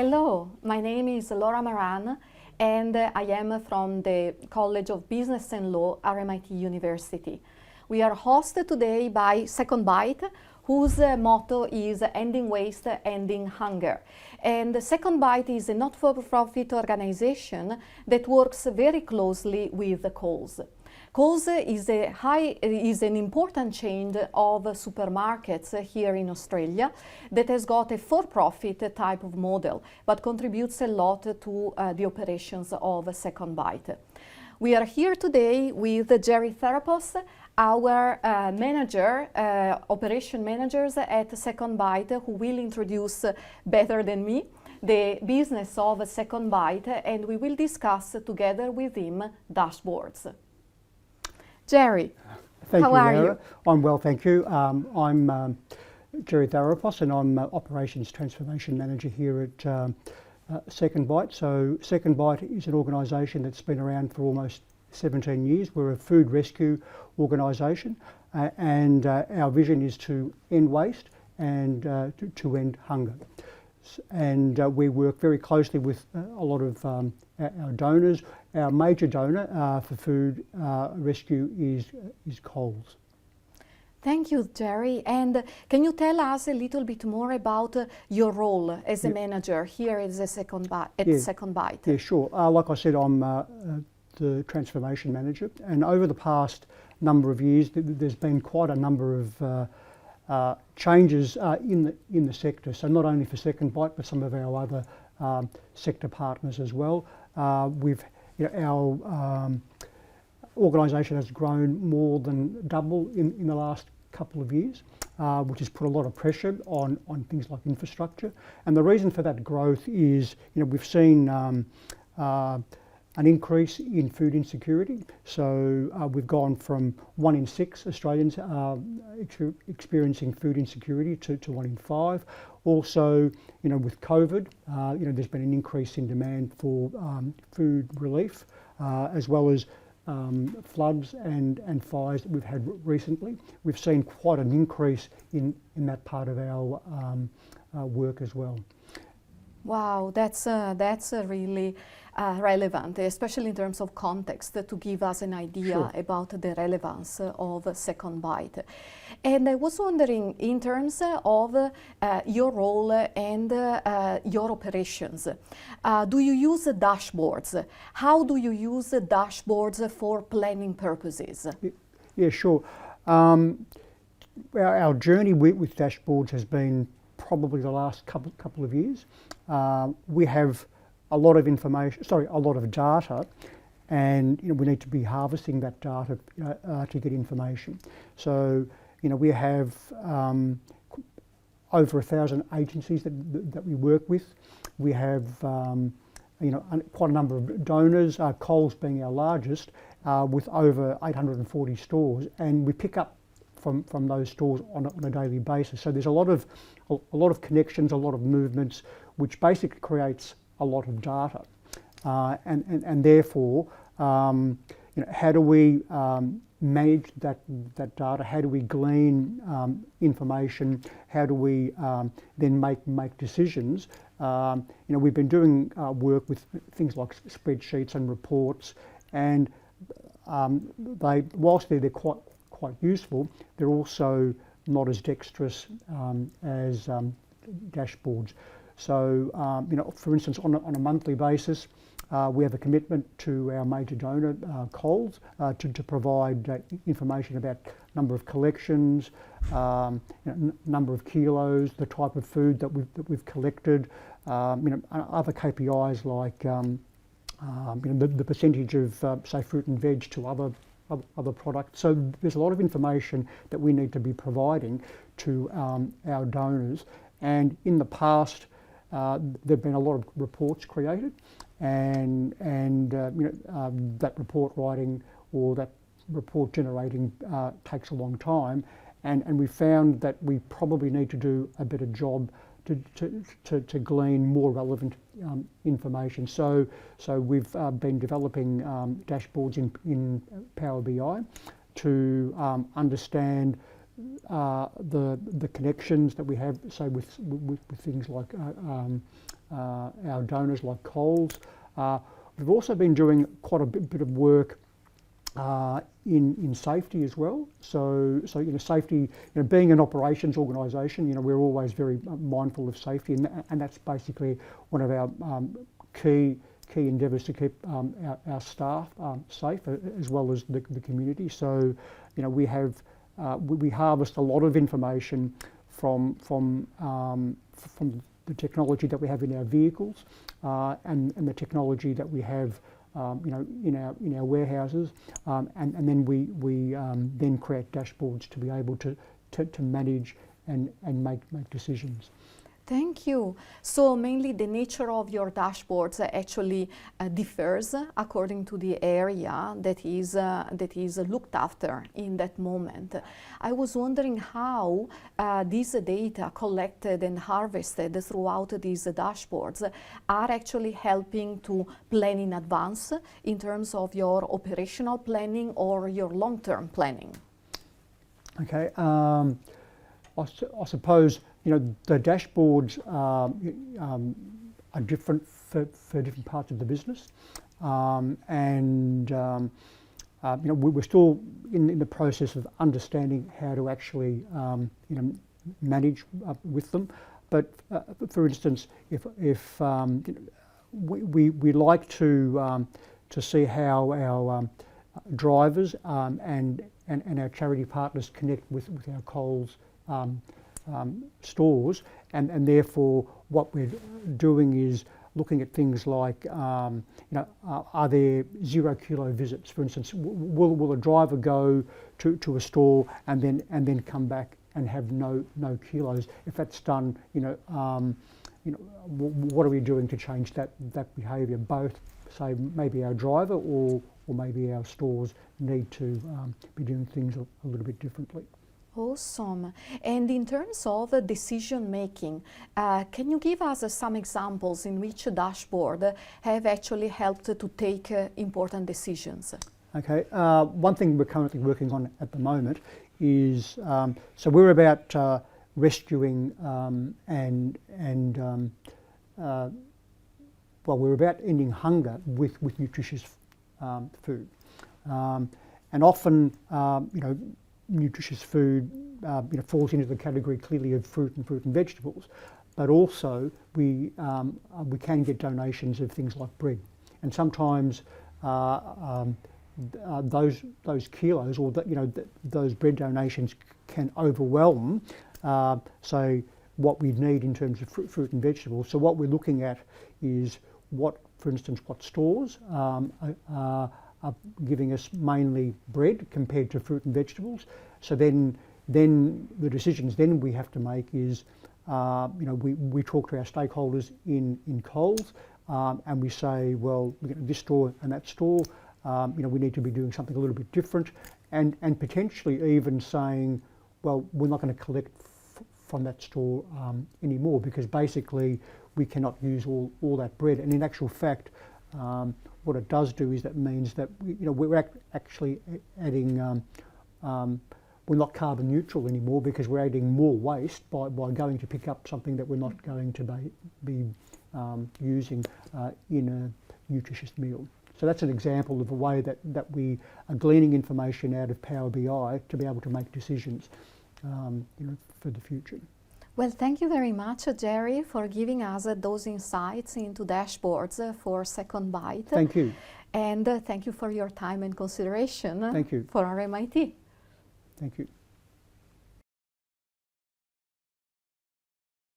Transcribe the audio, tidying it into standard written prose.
Hello, my name is Laura Maran and I am from the College of Business and Law, RMIT University. We are hosted today by SecondBite, whose motto is ending waste, ending hunger. And SecondBite is a not-for-profit organization that works very closely with Coles. Coles is an important chain of supermarkets here in Australia that has got a for-profit type of model, but contributes a lot to the operations of SecondBite. We are here today with Jerry Therapos, our operation managers at SecondBite, who will introduce better than me the business of SecondBite, and we will discuss together with him dashboards. Jerry, how are you? I'm well, thank you. I'm Jerry Therapos and I'm Operations Transformation Manager here at SecondBite. So SecondBite is an organisation that's been around for almost 17 years. We're a food rescue organisation and our vision is to end waste and to end hunger. And we work very closely with a lot of our donors. Our major donor for food rescue is Coles. Thank you, Jerry. And can you tell us a little bit more about your role as a manager here at SecondBite? Yeah, sure. Like I said, I'm the transformation manager, and over the past number of years, there's been quite a number of changes in the sector. So not only for SecondBite, but some of our other sector partners as well. Our organisation has grown more than double in the last couple of years, which has put a lot of pressure on things like infrastructure. And the reason for that growth is, we've seen an increase in food insecurity. So we've gone from 1 in 6 Australians experiencing food insecurity to 1 in 5. Also, with COVID, there's been an increase in demand for food relief, as well as floods and fires that we've had recently. We've seen quite an increase in that part of our work as well. Wow, that's really relevant, especially in terms of context, to give us an idea about the relevance of SecondBite. And I was wondering, in terms of your role and your operations, do you use dashboards? How do you use dashboards for planning purposes? Yeah, sure. Our journey with dashboards has been probably the last couple of years. We have a lot of a lot of data, and we need to be harvesting that data to get information. So we have over 1,000 agencies that we work with. We have quite a number of donors, Coles being our largest, with over 840 stores, and we pick up from those stores on a daily basis. So there's a lot of connections, a lot of movements, which basically creates a lot of data, and therefore, how do we manage that data? How do we glean information? How do we then make decisions? We've been doing work with things like spreadsheets and reports, and whilst they're quite useful, they're also not as dexterous as dashboards. So, for instance, on a monthly basis, we have a commitment to our major donor, Coles, to provide information about number of collections, number of kilos, the type of food that we've collected, other KPIs like the percentage of say fruit and veg to other products. So there's a lot of information that we need to be providing to our donors, and in the past there've been a lot of reports created, and that report writing or that report generating takes a long time, and we found that we probably need to do a better job to glean more relevant information. So we've been developing dashboards in Power BI to understand the connections that we have, say with things like our donors like Coles. We've also been doing quite a bit of work in safety as well. So safety, being an operations organisation, we're always very mindful of safety, and that's basically one of our key endeavours to keep our staff safe, as well as the community. So we harvest a lot of information from the technology that we have in our vehicles, and the technology that we have in our warehouses, and then we then create dashboards to be able to manage and make decisions. Thank you. So mainly the nature of your dashboards actually differs according to the area that is looked after in that moment. I was wondering how these data collected and harvested throughout these dashboards are actually helping to plan in advance in terms of your operational planning or your long-term planning. Okay. I suppose the dashboards are different for different parts of the business, and we're still in the process of understanding how to actually manage with them. But for instance, if we like to see how our drivers and our charity partners connect with our Coles stores, and therefore what we're doing is looking at things like are there 0 kilo visits, for instance. Will a driver go to a store and then come back and have no kilos? If that's done, what are we doing to change that behaviour? Both, say, maybe our driver or maybe our stores need to be doing things a little bit differently. Awesome. And in terms of decision making, can you give us some examples in which a dashboard have actually helped to take important decisions? Okay. One thing we're currently working on at the moment is, so we're about rescuing we're about ending hunger with nutritious food, and often nutritious food falls into the category clearly of fruit and vegetables, but also we can get donations of things like bread, and sometimes those kilos or those bread donations can overwhelm so what we need in terms of fruit and vegetables. So what we're looking at is what stores are giving us mainly bread compared to fruit and vegetables. So then the decisions then we have to make is, we talk to our stakeholders in Coles, and we say, well, this store and that store, we need to be doing something a little bit different, and potentially even saying, well, we're not going to collect from that store anymore, because basically we cannot use all that bread. And in actual fact, what it does do is that means that we're actually adding, we're not carbon neutral anymore, because we're adding more waste by going to pick up something that we're not going to be using in a nutritious meal. So that's an example of a way that we are gleaning information out of Power BI to be able to make decisions for the future. Well, thank you very much, Jerry, for giving us those insights into dashboards for SecondBite. Thank you. And thank you for your time and consideration Thank you. for RMIT. Thank you.